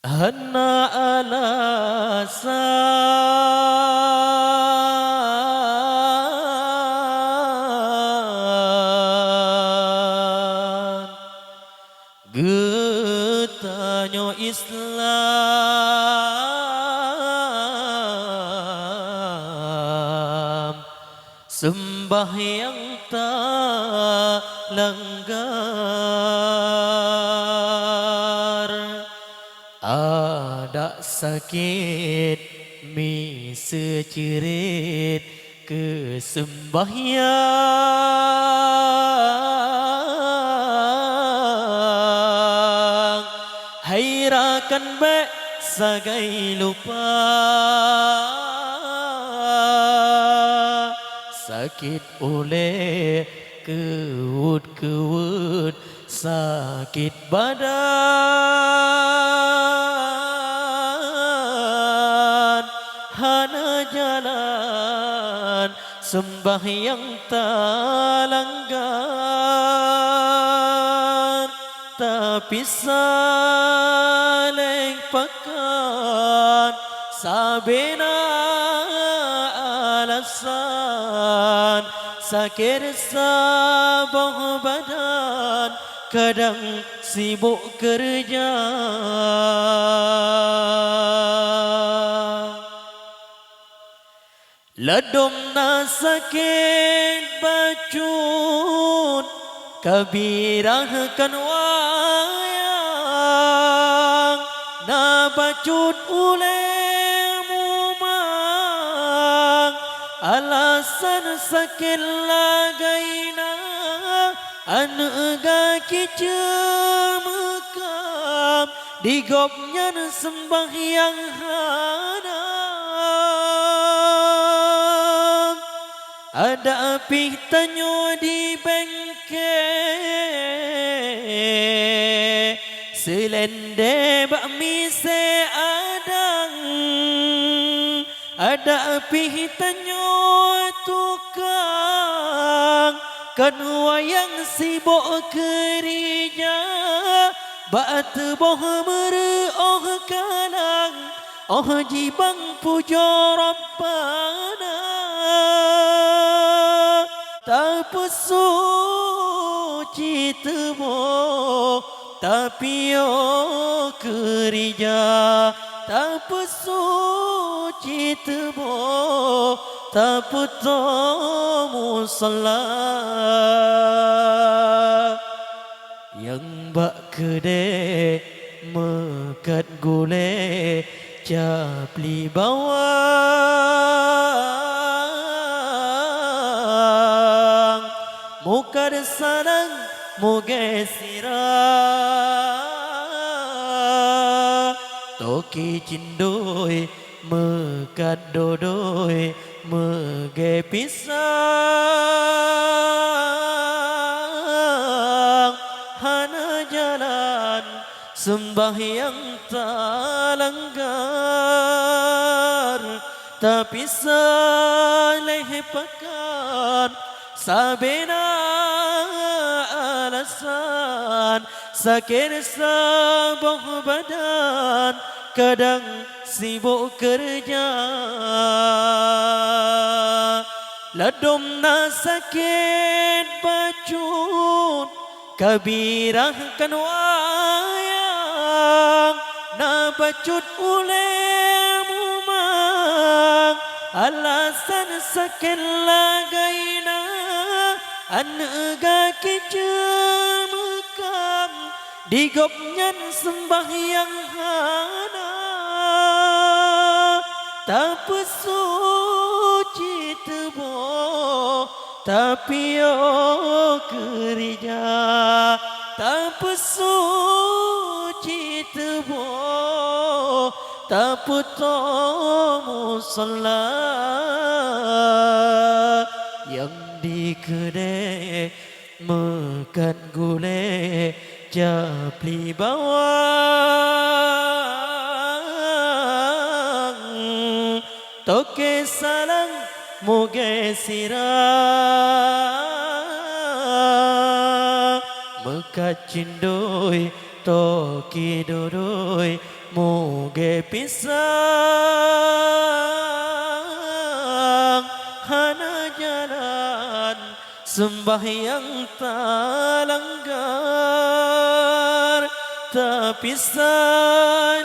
hana alasan getanyo Islam sembahyang tak langgar ada sakit mi secerit ke sembahyang hairakan be sagai lupa sakit oleh kewut sakit badan hana jalan sembahyang tak langgar tapi saling pekan sabena alasan sakit sabah badan kadang sibuk kerja ledom na sakit bacut kabirahkan wayang na bacut ulemu mang alasan sakit lagaina anaga kicemekam digopnya sembahyang hanam ada api tanyo di bengke selende bakmi seadang ada api tanyo tukang kan wayang sibuk kerja bat boh mere oh kalang oh jibang puja rabbana tapusuci tebo tapi oh kerja tapusuci tebo taputo musalla yang bak kede mekat gule capli bawang muka sarang muge sirah toki cindoi mekat dodoi mege pisang hana jalan sembahyang tak langgar tapi saleh pekan sabena alasan sakit sabah badan kadang sibuk kerja ledom na sakit bacut kabirahkan wayang na bacut ulemu mang alasan sakit lagaina anaga kicemekam digopnyan sembahyang hana tapusuci tebo tapi oh kerja tapusuci tebo taputo musalla yang di kedai makan gulai capli bawang toke salang muge sirah mekat cindoi toki dodoi muge pisang hana jalan sembahyang tak langgar tapi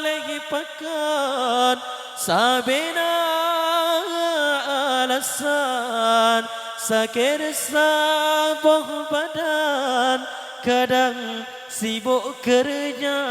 lagi pakan sabena alasan sakit sabuh badan kadang sibuk kerja